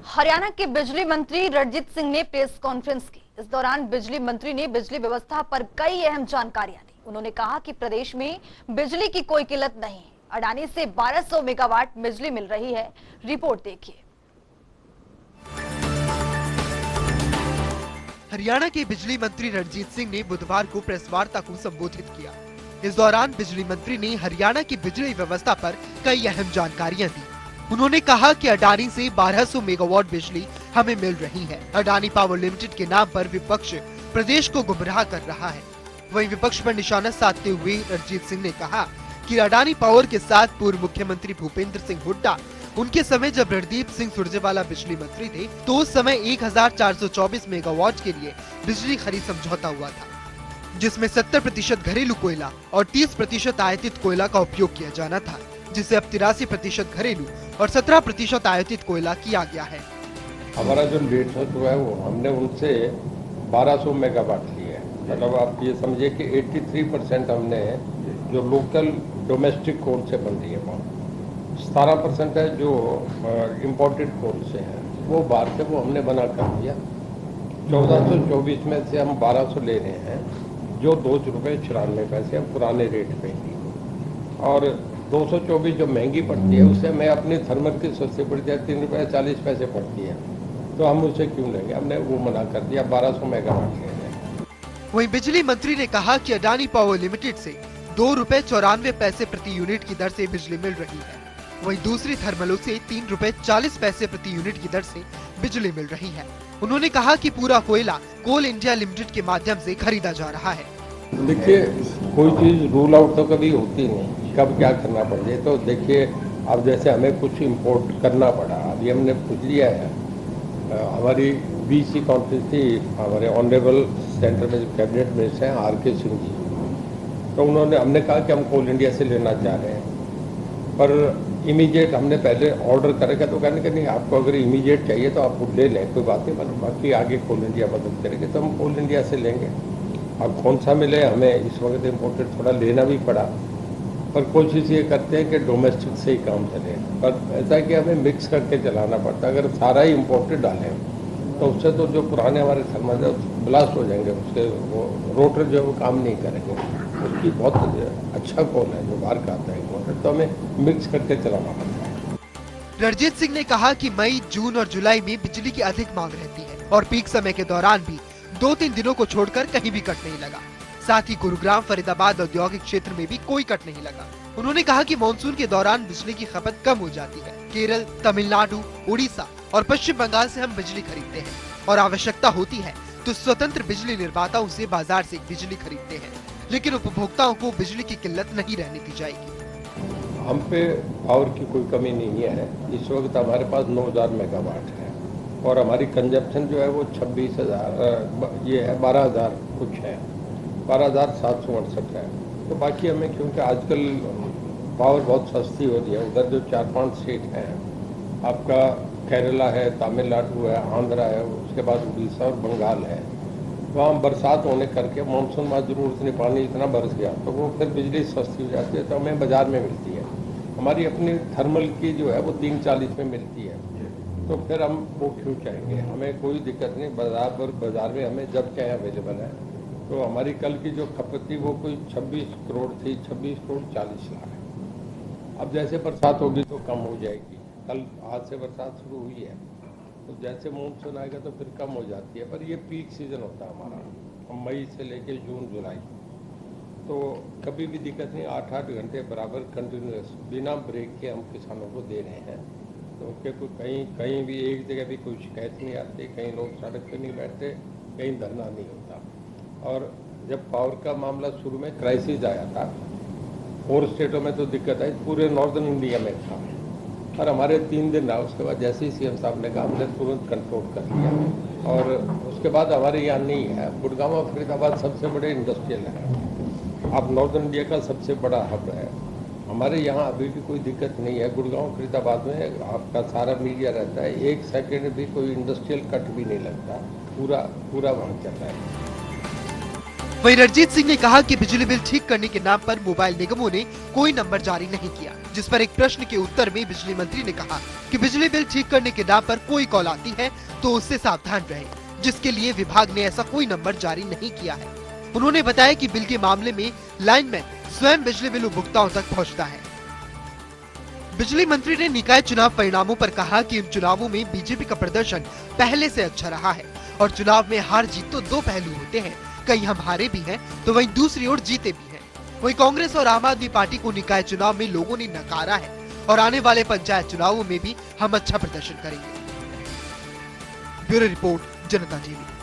हरियाणा के बिजली मंत्री रणजीत सिंह ने प्रेस कॉन्फ्रेंस की। इस दौरान बिजली मंत्री ने बिजली व्यवस्था पर कई अहम जानकारियां दी। उन्होंने कहा कि प्रदेश में बिजली की कोई किल्लत नहीं है। अडानी से 1200 मेगावाट बिजली मिल रही है। रिपोर्ट देखिए। हरियाणा के बिजली मंत्री रणजीत सिंह ने बुधवार को प्रेस वार्ता को संबोधित किया। इस दौरान बिजली मंत्री ने हरियाणा की बिजली व्यवस्था पर कई अहम जानकारियां दी। उन्होंने कहा कि अडानी से 1200 मेगावाट बिजली हमें मिल रही है। अडानी पावर लिमिटेड के नाम पर विपक्ष प्रदेश को गुमराह कर रहा है। वहीं विपक्ष पर निशाना साधते हुए रणजीत सिंह ने कहा कि अडानी पावर के साथ पूर्व मुख्यमंत्री भूपेंद्र सिंह हुड्डा, उनके समय जब रणदीप सिंह सुरजेवाला बिजली मंत्री थे तो उस समय 1424 मेगावाट के लिए बिजली खरीद समझौता हुआ था, जिसमें 70% घरेलू कोयला और 30% आयातित कोयला का उपयोग किया जाना था, जिसे अब 83% घरेलू और 17% आयातित कोयला किया गया है। हमारा जो लेट हुआ है वो हमने उनसे 1200 मेगावाट लिया है। मतलब आप ये समझिए कि 83% हमने जो लोकल डोमेस्टिक कोल से बन रही है वहाँ, 17% है जो इम्पोर्टेड कोल से है, वो बाहर से वो हमने बना कर दिया। 1424 में से हम 1200 ले रहे हैं, जो ₹2.94 हम पुराने रेट पे ही, और 224 जो महंगी पड़ती है उससे मैं अपनी थर्मल की सस्ती पड़ती है, ₹3.40 पड़ती है, तो हम उसे क्यों लेंगे। हमने वो मना कर दिया, 1200 मेगावाट ले रहे हैं। वहीं बिजली मंत्री ने कहा कि अडानी पावर लिमिटेड से ₹2.94 प्रति यूनिट की दर से बिजली मिल रही है। वहीं दूसरी थर्मलों से ₹3.40 प्रति यूनिट की दर से बिजली मिल रही है। उन्होंने कहा कि पूरा कोयला कोल इंडिया लिमिटेड के माध्यम से खरीदा जा रहा है। देखिए, कोई चीज रूल आउट तो कभी होती नहीं, कब क्या करना पड़ जाए। तो देखिए, अब जैसे हमें कुछ इंपोर्ट करना पड़ा, अभी हमने पूछ लिया है। हमारी बीसी कॉन्फ्रेंस थी, हमारे ऑनरेबल सेंटर में जो कैबिनेट मिनिस्टर हैं आर.के. सिंह जी, तो हमने कहा कि हम कोल इंडिया से लेना चाह रहे हैं, पर इमीडिएट हमने पहले ऑर्डर करेगा, तो कहने के नहीं, आपको अगर इमीडिएट चाहिए तो आप ले लें, कोई बात नहीं, मतलब बाकी आगे कोल इंडिया मदद करेंगे तो हम कोल इंडिया से लेंगे। अब कौन सा मिले, हमें इस वक्त इम्पोर्टेड थोड़ा लेना भी पड़ा, पर कोशिश ये करते हैं कि डोमेस्टिक से ही काम चले। पर ऐसा है कि हमें मिक्स करके चलाना पड़ता है। अगर सारा ही इम्पोर्टेड डालें तो उससे तो जो पुराने हमारे थर्मल ब्लास्ट हो जाएंगे, उसके वो रोटर जो है वो काम नहीं करेंगे। उसकी बहुत अच्छा कॉल है जो बाहर का आता है इम्पोर्टेड, तो हमें मिक्स करके चलाना पड़ता है। रणजीत सिंह ने कहा कि मई, जून और जुलाई में बिजली की अधिक मांग रहती है और पीक समय के दौरान भी 2-3 दिनों को छोड़कर कहीं भी कट नहीं लगा। साथ ही गुरुग्राम, फरीदाबाद औद्योगिक क्षेत्र में भी कोई कट नहीं लगा। उन्होंने कहा कि मानसून के दौरान बिजली की खपत कम हो जाती है। केरल, तमिलनाडु, उड़ीसा और पश्चिम बंगाल से हम बिजली खरीदते हैं और आवश्यकता होती है तो स्वतंत्र बिजली निर्माताओं से बाजार से बिजली खरीदते हैं, लेकिन उपभोक्ताओं को बिजली की किल्लत नहीं रहने दी जाएगी। हम पे पावर की कोई कमी नहीं है। इस वक्त हमारे पास 9000 मेगावाट है और हमारी कंजप्शन जो है वो 26,000 ये है, 12,000 कुछ है, 12,768 है। तो बाकी हमें, क्योंकि आजकल पावर बहुत सस्ती हो रही है, उधर जो 4-5 स्टेट हैं, आपका केरला है, तमिलनाडु है, आंध्रा है, उसके बाद उड़ीसा और बंगाल है, वहाँ बरसात होने करके मानसून में जरूरत नहीं, पानी इतना बरस गया तो वो फिर बिजली सस्ती हो जाती है, तो हमें बाजार में मिलती है। हमारी अपनी थर्मल की जो है वो 340 में मिलती है, तो फिर हम वो क्यों चाहेंगे। हमें कोई दिक्कत नहीं, बाजार में हमें जब चाहे अवेलेबल है। तो हमारी कल की जो खपत थी वो कोई 26 करोड़ थी, 26 करोड़ 40 लाख है। अब जैसे बरसात होगी तो कम हो जाएगी। कल आज से बरसात शुरू हुई है, तो जैसे मानसून आएगा तो फिर कम हो जाती है। पर ये पीक सीजन होता है हमारा, मई से लेकर जून जुलाई, तो कभी भी दिक्कत नहीं। 8-8 घंटे बराबर कंटिन्यूस बिना ब्रेक के हम किसानों को दे रहे हैं। तो कहीं कहीं भी एक जगह भी कोई शिकायत नहीं आती, कहीं लोग सड़क पे नहीं बैठते, कहीं धरना नहीं होता। और जब पावर का मामला शुरू में क्राइसिस आया था, 4 स्टेटों में तो दिक्कत आई, पूरे नॉर्दर्न इंडिया में था, और हमारे 3 दिन रहा। उसके बाद जैसे ही सीएम साहब ने कहा, हमने तुरंत कंट्रोल कर लिया। और उसके बाद हमारे यहाँ नहीं है। गुड़गांव और फरीदाबाद सबसे बड़े इंडस्ट्रियल है, अब नॉर्दर्न इंडिया का सबसे बड़ा हब है। हमारे यहाँ अभी भी कोई दिक्कत नहीं है। गुड़गांव फरीदाबाद में आपका सारा मीडिया रहता है, 1 सेकेंड भी कोई इंडस्ट्रियल कट भी नहीं लगता, पूरा वहाँ चल रहा है। वहीं रणजीत सिंह ने कहा कि बिजली बिल ठीक करने के नाम पर मोबाइल निगमों ने कोई नंबर जारी नहीं किया, जिस पर एक प्रश्न के उत्तर में बिजली मंत्री ने कहा कि बिजली बिल ठीक करने के नाम पर कोई कॉल आती है तो उससे सावधान रहे, जिसके लिए विभाग ने ऐसा कोई नंबर जारी नहीं किया है। उन्होंने बताया कि बिल के मामले में लाइनमैन स्वयं बिजली बिल उपभोक्ताओं तक पहुँचता है। बिजली मंत्री ने निकाय चुनाव परिणामों पर कहा कि इन चुनावों में बीजेपी का प्रदर्शन पहले से अच्छा रहा है और चुनाव में हार जीत तो दो पहलू होते हैं, कहीं हम हारे भी हैं तो वहीं दूसरी ओर जीते भी हैं। वहीं कांग्रेस और आम आदमी पार्टी को निकाय चुनाव में लोगों ने नकारा है और आने वाले पंचायत चुनावों में भी हम अच्छा प्रदर्शन करेंगे। ब्यूरो रिपोर्ट, जनता टीवी।